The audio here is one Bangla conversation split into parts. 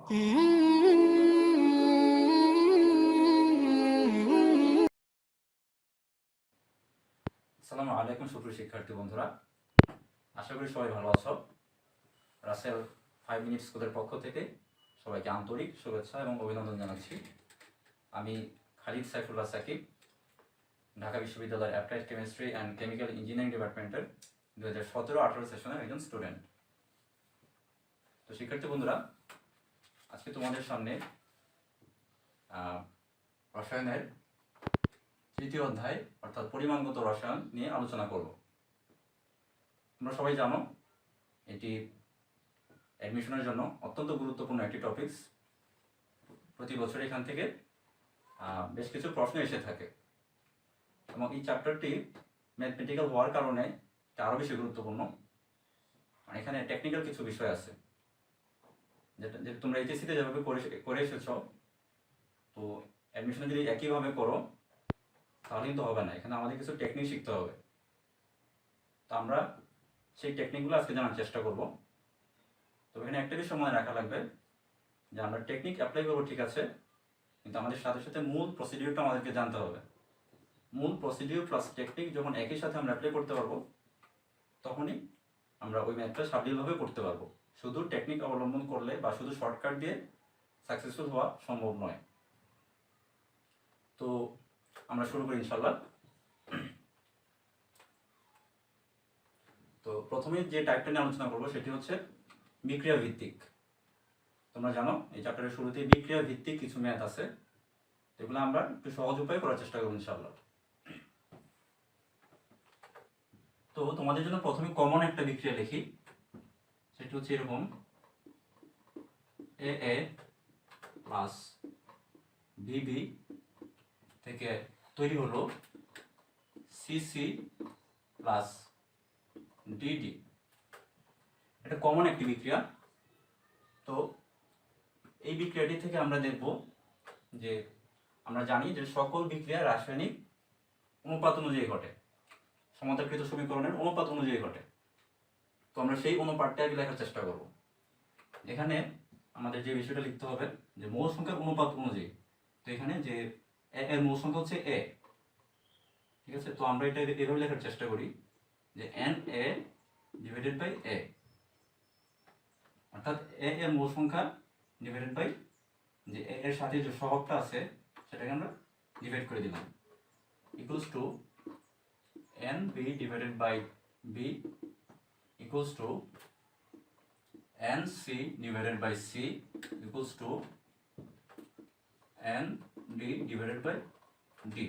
আসসালামু আলাইকুম সুপ্রিয় শিক্ষার্থী বন্ধুরা, আশা করি সবাই ভালো আছো। রাসেল 5 মিনিট স্কুলের পক্ষ থেকে সবাইকে আন্তরিক শুভেচ্ছা এবং অভিনন্দন জানাচ্ছি। আমি খালিদ সাইফুল্লাহ সাকিব, ঢাকা বিশ্ববিদ্যালয়ের applied chemistry and chemical engineering ডিপার্টমেন্টের 2017-18 সেশনের একজন স্টুডেন্ট। তো শিক্ষার্থী বন্ধুরা, আজকে তোমাদের সামনে রসায়নের তৃতীয় অধ্যায় অর্থাৎ পরিমাণগত রসায়ন নিয়ে আলোচনা করব। তোমরা সবাই জানো এটি অ্যাডমিশনের জন্য অত্যন্ত গুরুত্বপূর্ণ একটি টপিকস। প্রতি বছর এখান থেকে বেশ কিছু প্রশ্ন এসে থাকে এবং এই চ্যাপ্টারটি ম্যাথমেটিক্যাল হওয়ার কারণে এটা আরও বেশি গুরুত্বপূর্ণ। এখানে টেকনিক্যাল কিছু বিষয় আছে যেটা তোমরা এইচএসসিতে যেভাবে করে এসেছো, তো অ্যাডমিশনে যদি একইভাবে করো তাহলে কিন্তু হবে না। এখানে আমাদের কিছু টেকনিক শিখতে হবে। তো আমরা সেই টেকনিকগুলো আজকে জানার চেষ্টা করব। তো এখানে একটা বিষয় মনে রাখা লাগবে যে আমরা টেকনিক অ্যাপ্লাই করবো ঠিক আছে, কিন্তু আমাদের সাথে সাথে মূল প্রসিডিউরটা আমাদেরকে জানতে হবে। মূল প্রসিডিউর প্লাস টেকনিক যখন একই সাথে আমরা অ্যাপ্লাই করতে পারবো তখনই আমরা ওই ম্যাথটা সাবলীলভাবে করতে পারবো। শুধু টেকনিক অবলম্বন করলে বা শুধু শর্টকাট দিয়ে সাকসেসফুল হওয়া সম্ভব নয়। তো আমরা শুরু করি ইনশাল্লাহ। তো প্রথমে যে টাইপটা নিয়ে আলোচনা করবো সেটি হচ্ছে বিক্রিয়া ভিত্তিক। তোমরা জানো এই চ্যাপ্টারের শুরুতে বিক্রিয়া ভিত্তিক কিছু ম্যাথ আছে, এগুলো আমরা একটু সহজ উপায়ে করার চেষ্টা করবো ইনশাআল্লাহ। তো তোমাদের জন্য প্রথমে কমন একটা বিক্রিয়া লিখি, সেটি হচ্ছে এরকম: এ প্লাস বিবি থেকে তৈরি হলো সিসি প্লাস ডিডি। এটা কমন একটি বিক্রিয়া। তো এই বিক্রিয়াটি থেকে আমরা দেখব যে আমরা জানি যে সকল বিক্রিয়া রাসায়নিক অনুপাত অনুযায়ী ঘটে, সমান্তরালকৃত সমীকরণের অনুপাত অনুযায়ী ঘটে। তো আমরা সেই অনুপাতটা আগে লেখার চেষ্টা করব। এখানে আমাদের যে বিষয়টা লিখতে হবে যে মৌল সংখ্যার অনুপাত অনুযায়ী। তো এখানে যে এর মৌল সংখ্যা হচ্ছে এ, ঠিক আছে। তো আমরা এটা এভাবে লেখার চেষ্টা করি যে এন এ ডিভাইডেড বাই এ, অর্থাৎ এ এর মৌল সংখ্যা ডিভাইডেড বাই যে এর সাথে যে সহগটা আছে সেটাকে আমরা ডিভাইড করে দিলাম, equals to N B divided by B equals to N C divided by C equals to N D divided by D.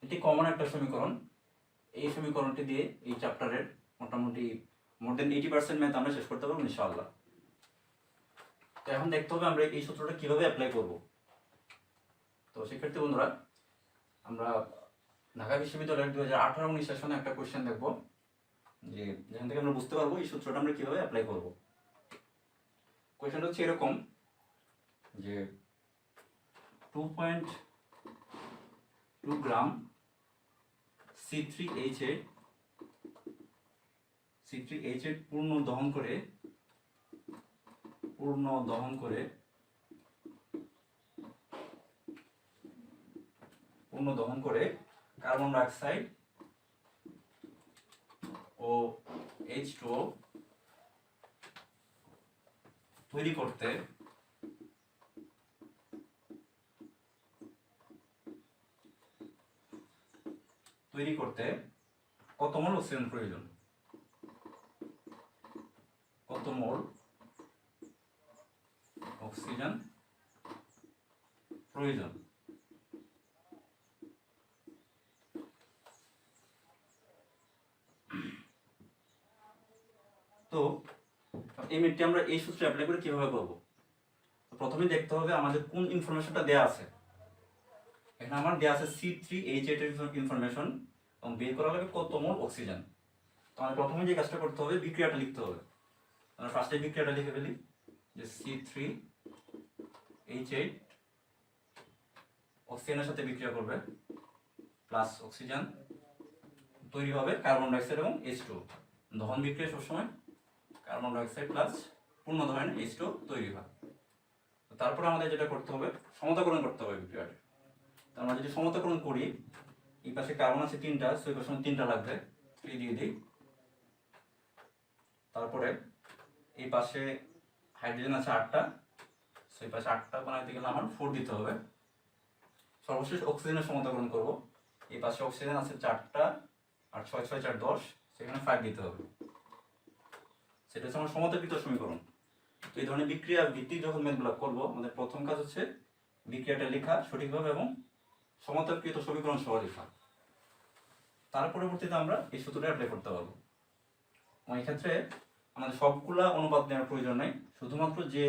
এটি কমন একটা সমীকরণ। এই সমীকরণটি দিয়ে এই চ্যাপ্টারের মোটামুটি মোর দেন 80% ম্যাথ আমরা শেষ করতে পারবো ইনশাআল্লাহ। তো এখন দেখতে হবে আমরা এই সূত্রটা কিভাবে অ্যাপ্লাই করব। তো শিক্ষার্থী বন্ধুরা, আমরা ঢাকা বিশ্ববিদ্যালয়ের 2018-19 সেশনে একটা কোয়েশ্চেন দেখব, যে যেখান থেকে আমরা বুঝতে পারবো এই সূত্রটা আমরা কিভাবে অ্যাপ্লাই করব। কোয়েশ্চেনটা হচ্ছে এরকম যে 2.2 গ্রাম C3H8 পূর্ণ দহন করে কার্বন ডাইঅক্সাইড ও H2O তৈরি করতে কত মোল অক্সিজেন প্রয়োজন। তো এই ম্যাথটি আমরা এই সূত্রে অ্যাপ্লাই করে কিভাবে করব। প্রথমে দেখতে হবে আমাদের কোন ইনফরমেশনটা দেয়া আছে। এখানে আমার দেয়া আছে C3H8 এর ইনফরমেশন এবং বের করা লাগবে কত মোল অক্সিজেন। তো আমাদের প্রথমে যে কাজটা করতে হবে বিক্রিয়াটা লিখতে হবে। আমরা ফার্স্টে বিক্রিয়াটা লিখে ফেলি যে C3H8 অক্সিজেনের সাথে বিক্রিয়া করবে প্লাস অক্সিজেন, তৈরি হবে কার্বন ডাইঅক্সাইড এবং H2। দহন বিক্রিয়া সবসময় কার্বন ডাইঅক্সাইড প্লাস পূর্ণ ধরনের H2 তৈরি হয়। তারপরে আমাদের যেটা করতে হবে, সমতাকরণ করতে হবে বিক্রিয়াটা। আমরা যদি সমতাকরণ করি, এই পাশে কার্বন আছে 3টা, সো এই পাশে 3টা লাগবে, 3 দিয়ে দিই। তারপরে এই পাশে হাইড্রোজেন আছে 8টা, সো এই পাশে 8টা বানাইতে গেলে আমার 4 দিতে হবে। সর্বশেষ অক্সিজেনের সমতাকরণ করব। এই পাশে অক্সিজেন আছে 4টা, আর 6 6 4 10, সেখানে 5 দিতে হবে। সেটা হচ্ছে আমার সমতাকৃত সমীকরণ। তো এই ধরনের বিক্রিয়া ভিত্তিক যখন ম্যাথগুলো করবো, আমাদের প্রথম কাজ হচ্ছে বিক্রিয়াটা লেখা সঠিকভাবে এবং সমতাকৃত সমীকরণ সহ লেখা। তার পরবর্তীতে আমরা এই সূত্রটা অ্যাপ্লাই করতে পারবো। এই ক্ষেত্রে আমাদের সবগুলা অনুপাত নেওয়ার প্রয়োজন নেই, শুধুমাত্র যে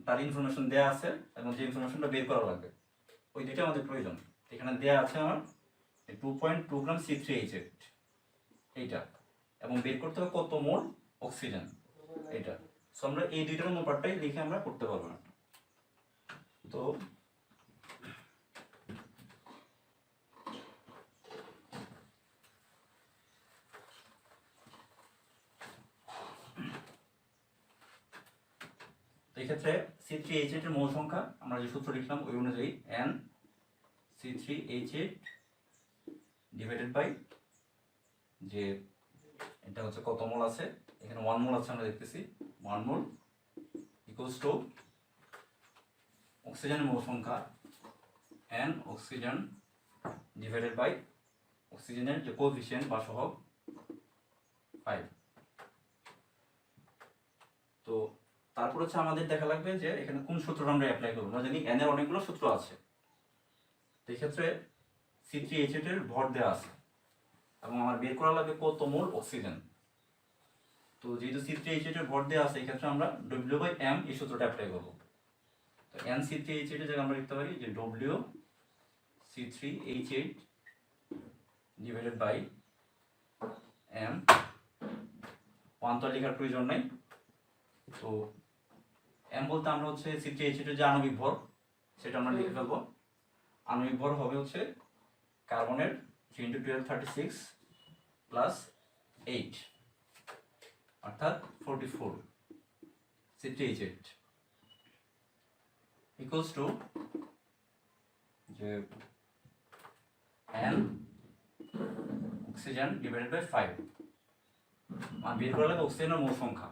তার ইনফরমেশন দেয়া আছে এবং যে ইনফরমেশনটা বের করা লাগবে, ওই দুইটা আমাদের প্রয়োজন। এখানে দেয়া আছে আমার 2.2 গ্রাম C3H8 এইটা, এবং বের করতে হবে কত মোল অক্সিজেন এটা। সো আমরা এই দুইটার অনুপাতটাই লিখে আমরা করতে পারবো না। তো এই ক্ষেত্রে C3H8 এর মোল সংখ্যা আমরা যে সূত্র লিখলাম ওই অনুযায়ী N C3H8 ডিভাইডেড বাই যে এটা হচ্ছে কত মোল আছে, এখানে 1 মোল আছে আমরা দেখতেছি, 1 মোল ইকুয়ালস টু অক্সিজেনের মোল সংখ্যা N অক্সিজেন ডিভাইডেড বাই অক্সিজেনের যে কোএফিসিয়েন্ট বা সহগ 5। তো তারপর হচ্ছে আমাদের দেখা লাগবে যে এখানে কোন সূত্রটা আমরা অ্যাপ্লাই করব। আমরা জানি N এর অনেকগুলো সূত্র আছে, তো এই ক্ষেত্রে C3H8 এর ভর দেওয়া আছে এবং আমার বের করা লাগবে কত মোল অক্সিজেন। তো যেহেতু C3H8 এর ভর দেওয়া আছে, এই ক্ষেত্রে আমরা W/M এই সূত্রটা অ্যাপ্লাই করব। তো N C3H8 এর জায়গায় আমরা লিখতে পারি যে W C3H8 divided by M, 1 তো লেখার প্রয়োজন নাই। তো M বলতে আমরা হচ্ছে C3H8 এর যে আণবিক ভর সেটা আমরা লিখে ফেলবো। আণবিক ভর হবে হচ্ছে কার্বনের 3 × 12 36 প্লাস 8 অর্থাৎ 44 C3H8 ইকুয়ালস টু যে N অক্সিজেন ডিভাইডেড বাই 5, মানে বের করা লাগবে অক্সিজেনের মোল সংখ্যা।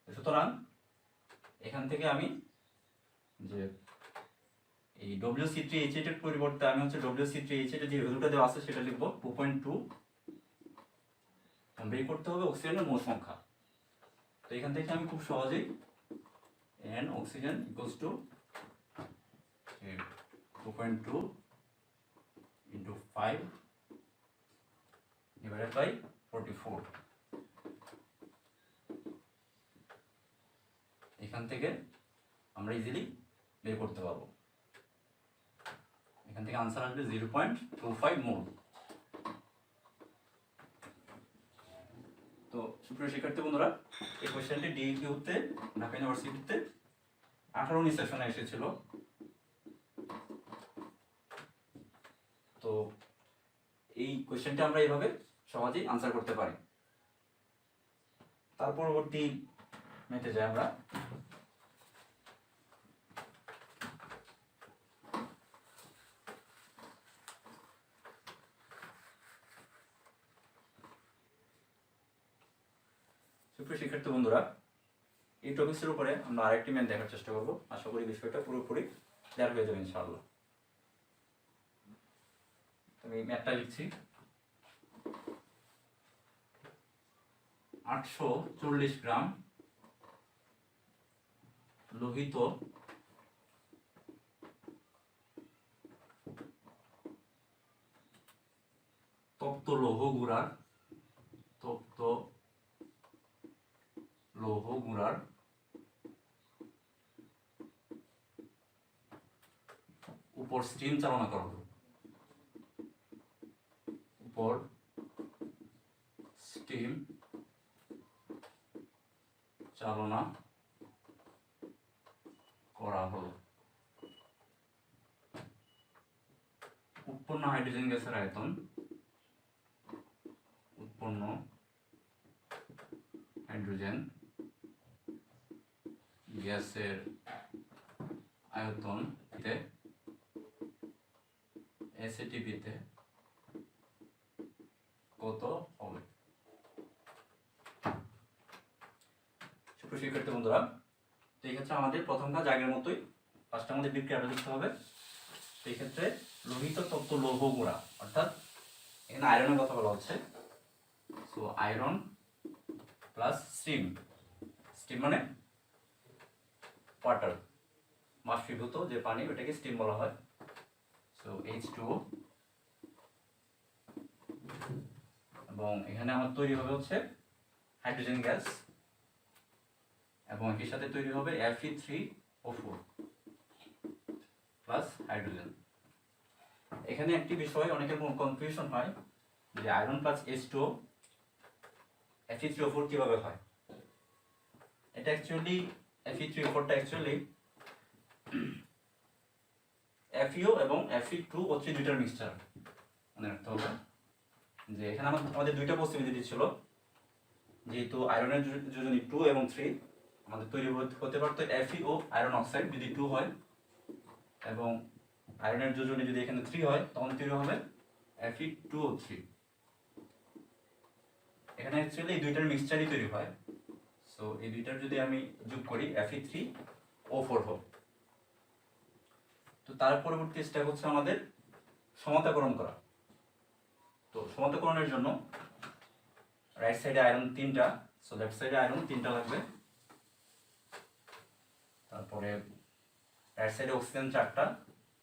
সুতরাং এখান থেকে আমি যে এই WC3H8 এর পরিবর্তে আমি হচ্ছে WC3H8 এর যে ভ্যালুটা দেওয়া আছে সেটা লিখবো 2.2, বের করতে হবে অক্সিজেনের মোল সংখ্যা। তো এখান থেকে আমি খুব সহজেই N oxygen equals to 2.2 into 5 divided by 44, এখান থেকে আমরা ইজিলি বের করতে পারবো। এখান থেকে আনসার আসবে 0.25 মোল। তো সুপ্রিয় শিক্ষার্থী বন্ধুরা, এই কোশ্চেনটি ডিইউতে ঢাকা ইউনিভার্সিটিতে 18 সেশনে এসেছিল। তো এই কোশ্চেনটা আমরা এইভাবে সহজেই আনসার করতে পারি। তার পরবর্তী ম্যাথে যাই আমরা। সুপ্রিয় শিক্ষার্থী বন্ধুরা, এই টপিক্সের উপরে আমরা আরেকটি ম্যাথ দেখার চেষ্টা করব। আশা করি বিষয়টা পুরোপুরি ক্লিয়ার হয়ে যাবে ইনশাআল্লাহ। আমি ম্যাথটা লিখছি। 840 গ্রাম লোহিত তপ্ত লৌহ গুঁড়ার উপর স্টিম চালনা করা হলো। উপর স্টিম চালনা করা হলো। উৎপন্ন হাইড্রোজেন গ্যাসের আয়তন হাইড্রোজেন গ্যাসের আয়তন এসএটিপিতে কত হবে? শিক্ষার্থী বন্ধুরা, তো এই ক্ষেত্রে আমাদের প্রথম কাজ আগের মতোই, ফার্স্টে আমাদের বিক্রিয়াটা লিখতে হবে। এই ক্ষেত্রে লোহিত তত্ত্ব লৌহ গুঁড়া, অর্থাৎ এখানে আয়রনের কথা বলা হচ্ছে। So iron plus steam, steam মানে ওয়াটার, বাষ্পীভূত যে পানি ওটাকে স্টিম বলা হয়। সো H2O, এবং এখানে আমার তৈরি হবে হচ্ছে হাইড্রোজেন গ্যাস, এবং এর সাথে তৈরি হবে Fe3O4 প্লাস হাইড্রোজেন। এখানে একটি বিষয় অনেকের কনফিউশন হয় যে আয়রন প্লাস H2O Fe3O4 কিভাবে হয়। এটা অ্যাকচুয়ালি Fe3O4টা অ্যাকচুয়ালি FeO এবং Fe2O3 দুইটার মিক্সচার। মনে রাখতে হবে যে এখানে আমাদের দুইটা পসিবিলিটি ছিল, যেহেতু আয়রনের যোজনী 2 এবং 3, আমাদের তৈরি হতে পারতো FeO আয়রন অক্সাইড যদি 2 হয়, এবং আয়রনের যোজনী যদি এখানে 3 হয় তখন তৈরি হবে Fe2O3। এখানে অ্যাকচুয়ালি এই দুইটার মিক্সচারই তৈরি হয়। সো এই দুইটার যদি আমি যোগ করি Fe3O4 হবে। তো তার পরবর্তী স্টেপ হচ্ছে আমাদের সমতাকরণ করা। তো সমতাকরণের জন্য রাইট সাইডে আয়রন 3টা, সো লেফট সাইডে আয়রন 3টা লাগবে। তারপরে রাইট সাইডে অক্সিজেন 4টা,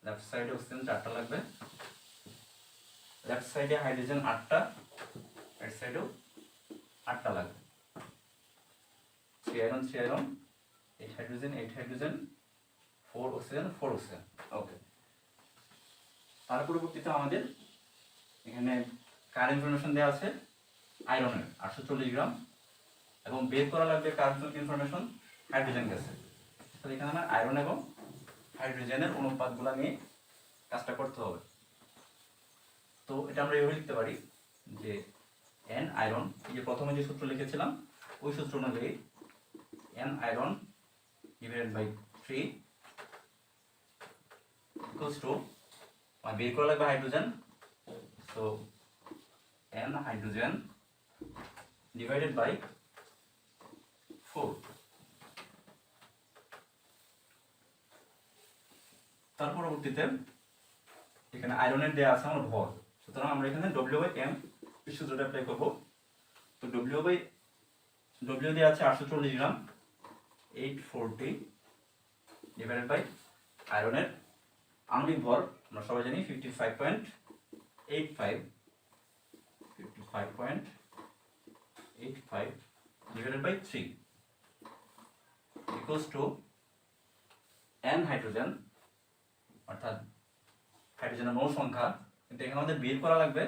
লেফট সাইডে অক্সিজেন 4টা লাগবে। লেফট সাইডে হাইড্রোজেন 8টা, রাইট সাইডেও 8টা লাগবে। 3 iron 3 iron, 8 hydrogen 8 hydrogen, 4 oxygen 4 oxygen. Okay, তার পরবর্তীতে আমাদের এখানে কার ইনফরমেশন দেওয়া আছে আয়রনের 840 গ্রাম, এবং বের করা লাগবে কার ইনফরমেশন হাইড্রোজেন গ্যাসের। তাহলে এখানে আমার আয়রন এবং হাইড্রোজেনের অনুপাতগুলো নিয়ে কাজটা করতে হবে। তো এটা আমরা এভাবে লিখতে পারি যে n আয়রন, এই যে প্রথমে যে সূত্র লিখেছিলাম ওই সূত্র অনুযায়ী n iron divided by 3 equals to, বের করা লাগবে hydrogen, so n hydrogen divided by 4। তার পরবর্তীতে এখানে আয়রনের দেয়া আছে আমার ভর, সুতরাং আমরা এখানে W/M এই সূত্রটা অ্যাপ্লাই করব। তো W দেয়া আছে 840 গ্রাম, 840 ডিভাইডেড বাই আয়রনের আণবিক ভর আমরা সবাই জানি 55.85 divided by 3 equals to n hydrogen, অর্থাৎ হাইড্রোজেনের মোল সংখ্যা, কিন্তু এখানে আমাদের বের করা লাগবে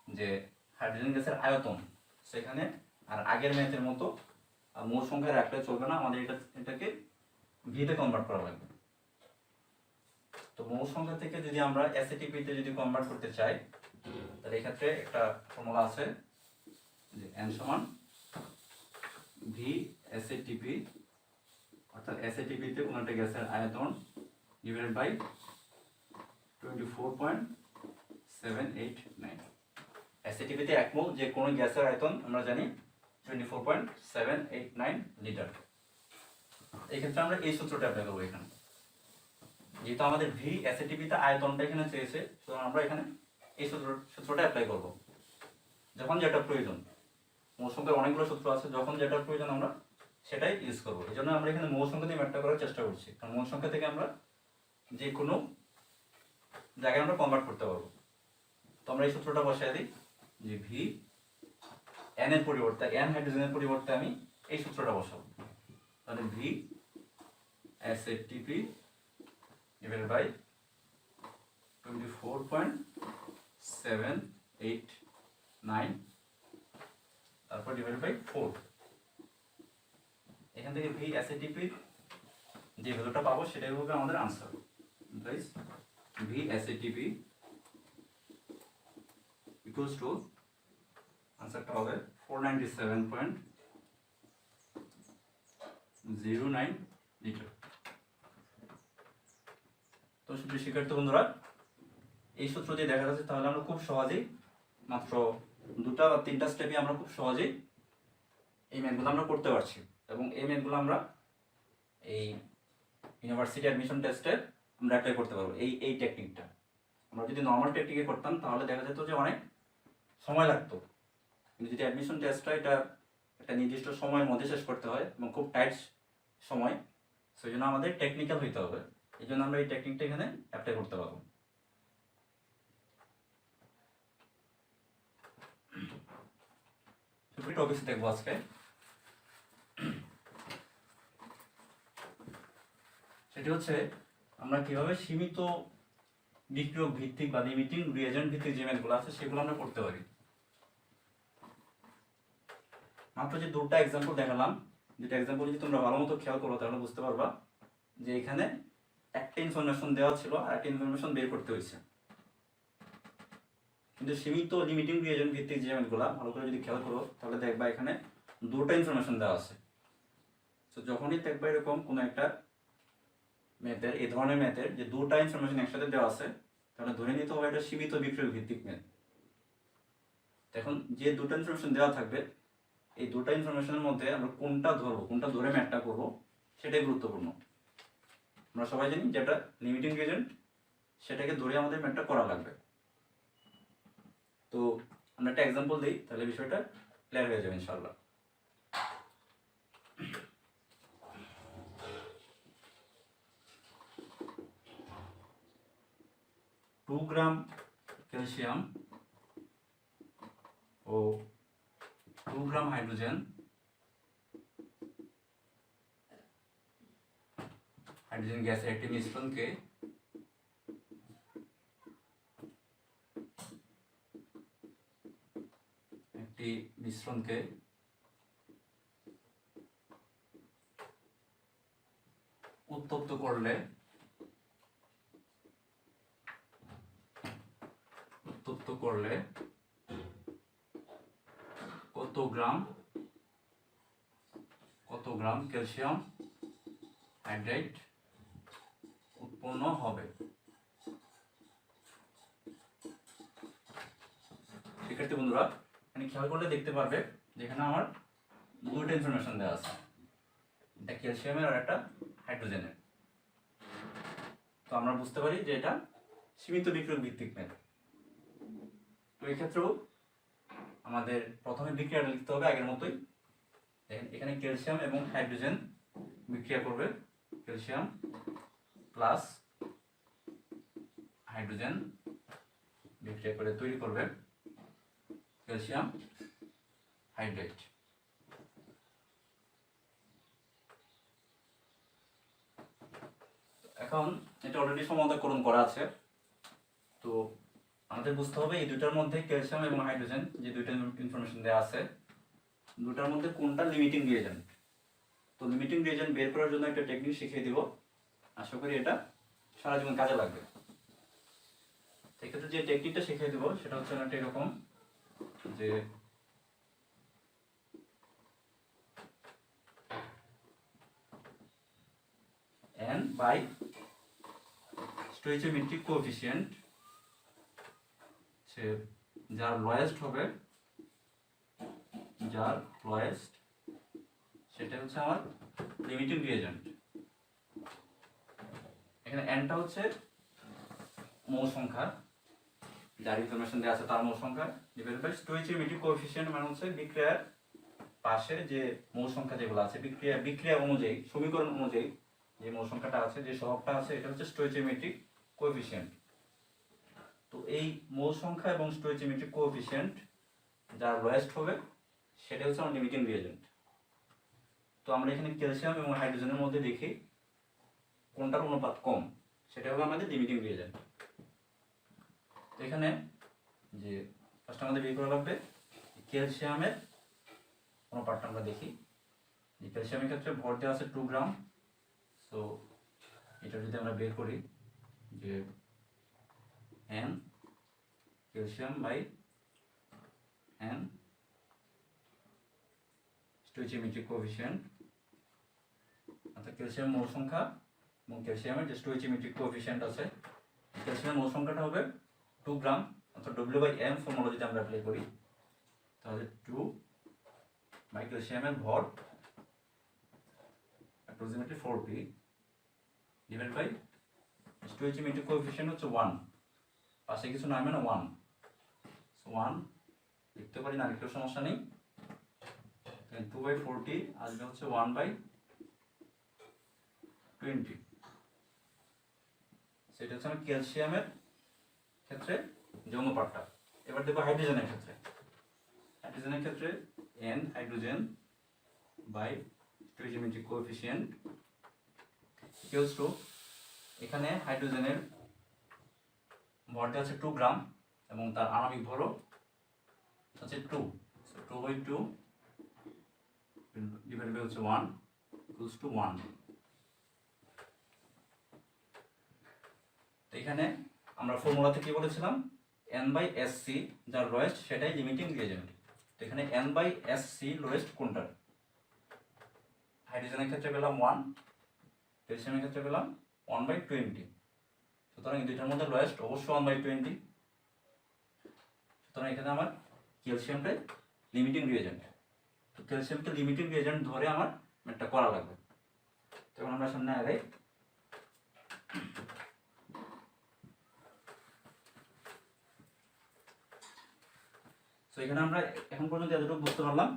যে হাইড্রোজেন গ্যাসের আয়তন। সেখানে আর আগের ম্যাথের মতো মোল সংখ্যা রাখলে চলবে না, আমাদের এটাকে ভিতে কনভার্ট করা লাগবে। তো মোল সংখ্যা থেকে যদি আমরা এসএটিপি তে যদি কনভার্ট করতে চাই, তাহলে এই ক্ষেত্রে একটা ফর্মুলা আছে যে n সমান v এসএটিপি, অর্থাৎ এসএটিপি তে কোনো একটা গ্যাসের আয়তন ডিভাইডেড বাই 24.789। এসএটিপি তে 1 মোল যে কোনো গ্যাসের আয়তন আমরা জানি 24.789 লিটার। এই ক্ষেত্রে আমরা এই সূত্রটা অ্যাপ্লাই করব এখানে, যেহেতু আমাদের ভি এসএটিপি তে আয়তনটা এখানে চেয়েছে, সুতরাং আমরা এখানে এই সূত্রটা অ্যাপ্লাই করব যখন যেটা প্রয়োজন। মোল সংখ্যার অনেকগুলো সূত্র আছে, যখন যেটা প্রয়োজন আমরা সেটাই ইউজ করব। এই জন্য আমরা এখানে মোল সংখ্যা দিয়ে ম্যাথটা করার চেষ্টা করছি, কারণ মোল সংখ্যা থেকে আমরা যে কোনো জায়গায় আমরা কনভার্ট করতে পারবো। তো আমরা এই সূত্রটা বসাই দিই যে ভি এন এর পরিবর্তে, এন হাইড্রোজেনের পরিবর্তে আমি এই সূত্রটা বসাবো। তাহলে ভি এসএটিপি ডিভাইডেড বাই 24.789, তারপর ডিভাইডেড বাই 4। এখান থেকে ভি এসএটিপি যে ভ্যালুটা পাবো সেটাই হবে আমাদের answer. Guys, V এসএটিপি equals to, আনসারটা হবে 497.6 0.09 লিটার। তো সুপ্রিয় শিক্ষার্থী বন্ধুরা, এই সূত্র দিয়ে দেখা যাচ্ছে তাহলে আমরা খুব সহজেই মাত্র 2টা বা 3টা স্টেপে আমরা খুব সহজেই এই ম্যাথগুলো আমরা করতে পারছি, এবং এই ম্যাথগুলো আমরা এই ইউনিভার্সিটি অ্যাডমিশন টেস্টে আমরা অ্যাপ্লাই করতে পারবো। এই টেকনিকটা আমরা যদি নর্মাল টেকনিকে করতাম তাহলে দেখা যেত যে অনেক সময় লাগতো, কিন্তু যদি অ্যাডমিশন টেস্টটা এটা একটা নির্দিষ্ট সময়ের মধ্যে শেষ করতে হয় এবং খুব টাইট সময়, সেই জন্য আমাদের টেকনিক্যাল হইতে হবে। এই জন্য আমরা এই টেকনিকটা এখানে অ্যাপ্লাই করতে পারবো। টপিকস দেখবো আজকে। সেটি হচ্ছে আমরা কিভাবে সীমিত বিক্রিয়ক ভিত্তিক বা লিমিটিং রিএজেন্ট ভিত্তিক যে ম্যাথগুলো আছে সেগুলো আমরা করতে পারি। মাত্র যে 2টা এক্সাম্পল দেখালাম, যেটা এক্সাম্পল যদি তোমরা ভালো মতো খেয়াল করো তাহলে বুঝতে পারবা যে এখানে একটা ইনফরমেশন দেওয়া ছিল আর একটা ইনফরমেশন বের করতে হয়েছে। কিন্তু সীমিত লিমিটিং রিএজেন্ট ভিত্তিক যে ম্যাথগুলো ভালো করে যদি খেয়াল করো তাহলে দেখবা এখানে 2টা ইনফরমেশন দেওয়া আছে। তো যখনই দেখবা এরকম কোনো একটা ম্যাথের, এই ধরনের ম্যাথের যে 2টা ইনফরমেশন একসাথে দেওয়া আছে, তাহলে ধরে নিতে হবে এটা সীমিত বিক্রিয়ক ভিত্তিক ম্যাথ। এখন যে 2টা ইনফরমেশন দেওয়া থাকবে, এই 2টা ইনফরমেশনের মধ্যে আমরা কোনটা ধরবো, কোনটা ধরে ম্যাথটা করবো সেটাই গুরুত্বপূর্ণ। আমরা সবাই জানি যেটা লিমিটিং রিএজেন্ট সেটাকে ধরে আমাদের ম্যাথটা করা লাগবে। তো আমরা একটা এক্সাম্পল দিই, তাহলে বিষয়টা ক্লিয়ার হয়ে যাবে ইনশাআল্লাহ। টু গ্রাম ক্যালসিয়াম ও 2 গ্রাম হাইড্রোজেন গ্যাসের একটি মিশ্রণকে উত্তপ্ত করলে কত গ্রাম ক্যালসিয়াম হাইড্রাইড উৎপন্ন হবে। শিক্ষার্থী বন্ধুরা, এখানে খেয়াল করলে দেখতে পারবে যেখানে আমার 2টা ইনফরমেশন দেওয়া আছে, একটা ক্যালসিয়ামের আর একটা হাইড্রোজেনের। তো আমরা বুঝতে পারি যে এটা সীমিত বিক্রিয়ক ভিত্তিক ম্যাথ। তো এই ক্ষেত্রেও আমাদের প্রথমে বিক্রিয়াটা লিখতে হবে আগের মতোই। এখানে ক্যালসিয়াম এবং হাইড্রোজেন বিক্রিয়া করবে, ক্যালসিয়াম প্লাস হাইড্রোজেন বিক্রিয়া করে তৈরি করবে ক্যালসিয়াম হাইড্রাইড। এখন এটা অলরেডি সমাধানকরণ করা আছে। তো আমাদের বুঝতে হবে এই দুটার মধ্যে ক্যালসিয়াম এবং হাইড্রোজেন যে 2টা ইনফরমেশন দেওয়া আছে, 2টার মধ্যে কোনটা লিমিটিং রিএজেন্ট। তো লিমিটিং রিএজেন্ট বের করার জন্য একটা টেকনিক শিখিয়ে দিব, আশা করি এটা সারা জীবন কাজে লাগবে। এক্ষেত্রে যে টেকনিকটা শিখিয়ে দিব সেটা হচ্ছে একটা এরকম যে n বাই স্টোইচিওমেট্রিক কোএফিসিয়েন্ট, যার লোয়েস্ট হবে, সেটা হচ্ছে আমার লিমিটিং রিএজেন্ট। এখানে nটা হচ্ছে মোল সংখ্যা, যার ইনফরমেশন দেওয়া আছে তার মোল সংখ্যা, ডিভাইডেড বাই স্টোইচিওমেট্রিক কোএফিসিয়েন্ট মানে হচ্ছে বিক্রিয়ার পাশে যে মোল সংখ্যা যেগুলো আছে বিক্রিয়া অনুযায়ী, সমীকরণ অনুযায়ী যে মোল সংখ্যাটা আছে, যে সহগটা আছে, এটা হচ্ছে স্টোইচিওমেট্রিক কোএফিসিয়েন্ট। তো এই মোল সংখ্যা এবং স্টোইচিওমেট্রিক কোএফিসিয়েন্ট যার লোয়েস্ট হবে সেটা হচ্ছে আমার লিমিটিং রিএজেন্ট। তো আমরা এখানে ক্যালসিয়াম এবং হাইড্রোজেনের মধ্যে দেখি কোনটার অনুপাত কম, সেটা হলো আমাদের লিমিটিং রিএজেন্ট। তো এখানে যে ফার্স্ট আমাদের বের করা লাগবে ক্যালসিয়ামের অনুপাতটা। আমরা দেখি যে ক্যালসিয়ামের ক্ষেত্রে ভর দেওয়া আছে 2 গ্রাম। সো এটা যদি আমরা বের করি যে n calcium by n stoichiometric coefficient calcium mole সংখ্যা এবং ক্যালসিয়ামের যে স্টোইচিওমেট্রিক কোএফিসিয়েন্ট আছে, ক্যালসিয়ামের মোল সংখ্যাটা হবে 2 গ্রাম, অর্থাৎ W/M ফর্মুলা যদি আমরা অ্যাপ্লাই করি তাহলে 2 বাই ক্যালসিয়ামের ভর approximately 40 divide by stoichiometric coefficient হচ্ছে 1, পাশে কিছু নাই মানে 1, সো 1 লিখতে পারি না, লিখতেও সমস্যা নেই। 2/40 আসবে হচ্ছে 1/20, সেটা হচ্ছে আমার ক্যালসিয়ামের ক্ষেত্রে যে অনুপাতটা। এবার দেখো হাইড্রোজেনের ক্ষেত্রে, n hydrogen by stoichiometric coefficient equals to, এখানে হাইড্রোজেনের ভরটা আছে 2 গ্রাম এবং তার আণবিক ভরও আছে 2, 2/2 ডিভাইড বাই হচ্ছে 1 ইকুয়ালস টু 1। তো এখানে আমরা ফর্মুলাতে কি বলেছিলাম, n/Sc যার লোয়েস্ট সেটাই লিমিটিং রিয়েজেন্ট। তো এখানে n/Sc লোয়েস্ট কোনটা? হাইড্রোজেনের ক্ষেত্রে পেলাম 1, ক্যালসিয়ামের ক্ষেত্রে পেলাম 1/20, সুতরাং এই দুইটার মধ্যে লোয়েস্ট অবশ্যই 1/20। সুতরাং এখানে আমার ক্যালসিয়ামটাই লিমিটিং রিয়েজেন্ট। তো ক্যালসিয়ামকে লিমিটিং রিয়েজেন্ট ধরে আমার ম্যাথটা করা লাগবে। তখন আমরা সামনে আগাই। তো এখানে আমরা এখন পর্যন্ত এতটুকু বুঝতে পারলাম,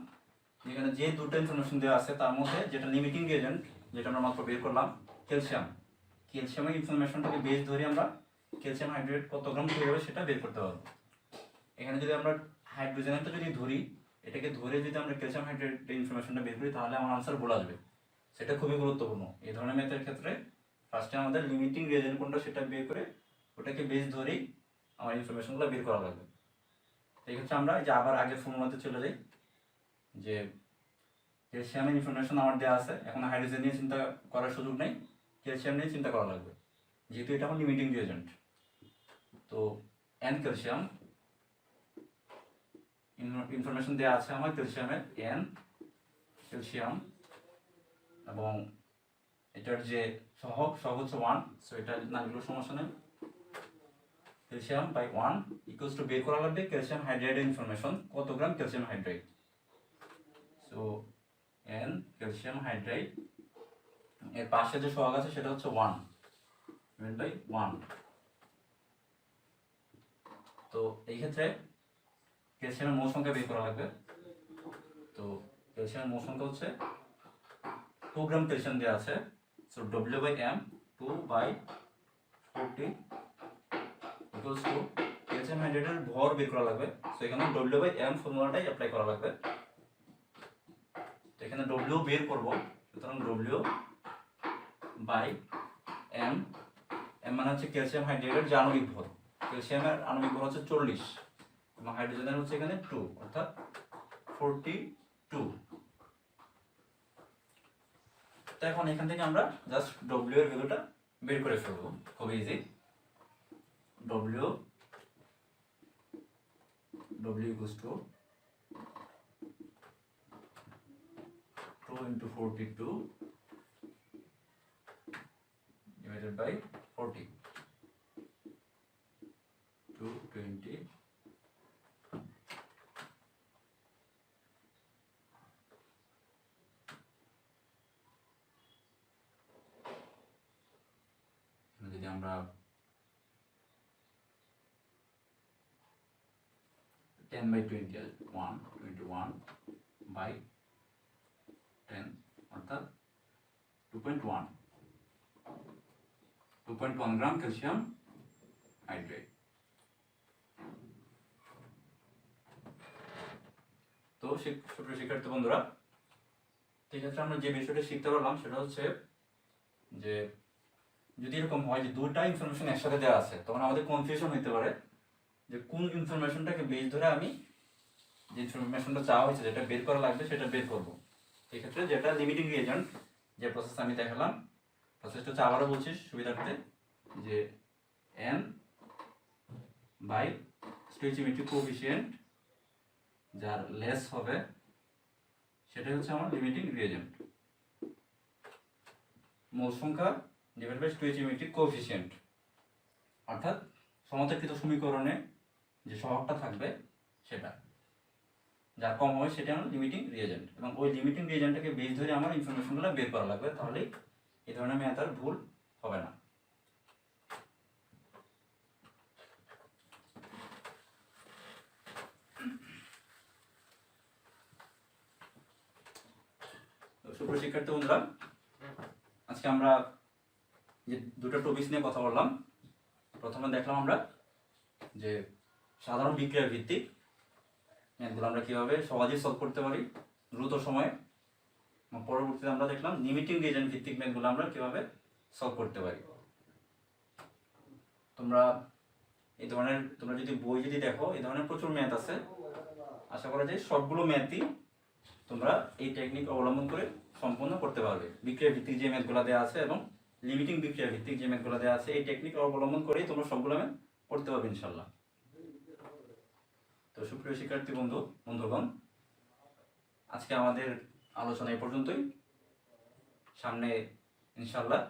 এখানে যে দুটো ইনফরমেশন দেওয়া আছে তার মধ্যে যেটা লিমিটিং রিয়েজেন্ট, যেটা আমরা মাত্র বের করলাম ক্যালসিয়ামের ইনফরমেশনটাকে বেস ধরে আমরা ক্যালসিয়াম হাইড্রেট কত গ্রাম তৈরি হবে সেটা বের করতে পারবো। এখানে যদি আমরা হাইড্রোজেনটা যদি ধরি, এটাকে ধরে যদি আমরা ক্যালসিয়াম হাইড্রেটের ইনফরমেশনটা বের করি তাহলে আমার আনসার বলা যাবে। সেটা খুবই গুরুত্বপূর্ণ এই ধরনের ম্যাথের ক্ষেত্রে। ফার্স্টে আমাদের লিমিটিং রিয়েজেন্ট কোনটা সেটা বের করে ওটাকে বেস ধরেই আমার ইনফরমেশনগুলো বের করা লাগবে। এই ক্ষেত্রে আমরা যে আবার আগের ফর্মুলাতে চলে যাই, যে ক্যালসিয়ামের ইনফরমেশন আমার দেওয়া আছে, এখন হাইড্রোজেন নিয়ে চিন্তা করার সুযোগ নেই, ক্যালসিয়াম নিয়ে চিন্তা করা লাগবে যেহেতু এটা আমার লিমিটিং রিয়েজেন্ট। তো n ক্যালসিয়াম ইনফরমেশন দেওয়া আছে আমার ক্যালসিয়ামের n ক্যালসিয়াম, এবং এটার যে সহগ হচ্ছে 1, সো এটা না লিখলেও সমস্যা নেই। ক্যালসিয়াম বাই 1 ইকুয়ালস টু বের করা লাগবে ক্যালসিয়াম হাইড্রেটের ইনফরমেশন কত গ্রাম calcium hydrate. So n calcium hydrate এর পাশে যে সহগ আছে সেটা হচ্ছে 1 বাই 1। তো এই ক্ষেত্রে ক্যালসিয়ামের মোল সংখ্যা বের করা লাগবে। তো ক্যালসিয়ামের মোল সংখ্যা হচ্ছে 2 গ্রাম ক্যালসিয়াম দেওয়া আছে, so W/M 2/40 equals to calcium হাইড্রেটের ভর বের করা লাগবে। সো এখানে W/M ফর্মুলাটাই অ্যাপ্লাই করা লাগবে। তো এখানে W বের করব, সুতরাং W/M, M মানে হচ্ছে ক্যালসিয়াম হাইড্রেটের যে আণবিক ভর, ক্যালসিয়ামের আণবিক ভর হচ্ছে 40 এবং হাইড্রোজেনের হচ্ছে এখানে 2, অর্থাৎ 42। তো এখন এখান থেকে আমরা জাস্ট W এর ভ্যালুটা বের করে ফেলবো, খুব easy. W equals to 2 into 42 divided by 40, 220 যদি আমরা 10/20 21 by 10 অর্থাৎ 2.1 গ্রাম ক্যালসিয়াম হাইড্রেট। তো ছোট শিক্ষার্থী বন্ধুরা, ঠিক আছে, আমরা যে বিষয়টা শিখতে পারলাম সেটা হচ্ছে যে যদি এরকম হয় যে দুটা ইনফরমেশন একসাথে দেওয়া আছে তখন আমাদের কনফিউশন হতে পারে যে কোন ইনফরমেশনটাকে বেস ধরে আমি যে ইনফরমেশনটা চাওয়া হয়েছে যেটা বের করা লাগবে সেটা বের করবো। এক্ষেত্রে যেটা লিমিটিং রিয়েজেন্ট যে প্রসেস আমি দেখালাম, প্রসেসটা হচ্ছে আবারও বলছি সুবিধার্থে যে n বাই স্টোইচিওমেট্রিক কোএফিসিয়েন্ট যার লেস হবে সেটাই হচ্ছে আমার লিমিটিং রিয়েজেন্ট। মোল সংখ্যা ডিভাইড বাই স্টোইচিওমেট্রিক কোএফিসিয়েন্ট, অর্থাৎ সমতাকৃত সমীকরণে যে সহগটা থাকবে সেটা, যার কম হবে সেটা আমার লিমিটিং রিয়েজেন্ট, এবং ওই লিমিটিং রিয়েজেন্টটাকে বেস ধরে আমার ইনফরমেশনগুলো বের করা লাগবে, তাহলেই এই ধরনের ম্যাথ আর ভুল হবে না। সুপ্রিয় শিক্ষার্থী বন্ধুরা, আজকে আমরা যে দুটো টপিকস নিয়ে কথা বললাম, প্রথমে দেখলাম আমরা যে সাধারণ বিক্রিয়া ভিত্তিক ম্যাথগুলো আমরা কীভাবে সহজেই সলভ করতে পারি দ্রুত সময়ে, এবং পরবর্তীতে আমরা দেখলাম লিমিটিং রিয়েজেন্ট ভিত্তিক ম্যাথগুলো আমরা কীভাবে সলভ করতে পারি। তোমরা যদি বই দেখো, এই ধরনের প্রচুর ম্যাথ আছে। আশা করা যায় সবগুলো ম্যাথই তোমরা এই টেকনিক অবলম্বন করে সম্পন্ন করতে পারবে। বিক্রিয়া ভিত্তিক যে ম্যাথগুলো দেওয়া আছে এবং লিমিটিং বিক্রিয়া ভিত্তিক যে ম্যাথগুলো দেওয়া আছে, এই টেকনিক অবলম্বন করেই তোমরা সবগুলো ম্যাথ করতে পারবে ইনশাল্লাহ। তো সুপ্রিয় শিক্ষার্থী বন্ধুগণ, আজকে আমাদের আলোচনা এই পর্যন্তই। সামনে ইনশাল্লাহ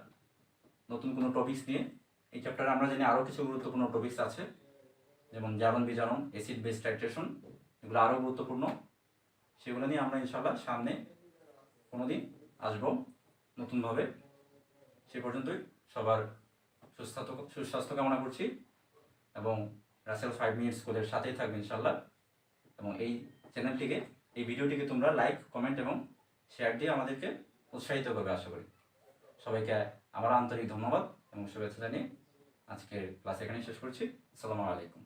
নতুন কোনো টপিকস নিয়ে, এই চ্যাপ্টারে আমরা জানি আরও কিছু গুরুত্বপূর্ণ টপিকস আছে, যেমন জারণ বিজারণ, অ্যাসিড বেস টাইট্রেশন, এগুলো আরও গুরুত্বপূর্ণ। সেগুলো নিয়ে আমরা ইনশাল্লাহ সামনে কোনোদিন আসবো নতুনভাবে। সে পর্যন্তই সবার সুস্বাস্থ্য কামনা করছি, এবং রাসেল 5 মিনিট স্কুলের সাথেই থাকবে ইনশাল্লাহ। এবং এই চ্যানেলটিকে, এই ভিডিওটিকে তোমরা লাইক, কমেন্ট এবং শেয়ার দিয়ে আমাদেরকে উৎসাহিত করবে আশা করি। সবাইকে আমার আন্তরিক ধন্যবাদ এবং শুভেচ্ছা জানিয়ে আজকের ক্লাস এখানেই শেষ করছি। আসসালামু আলাইকুম।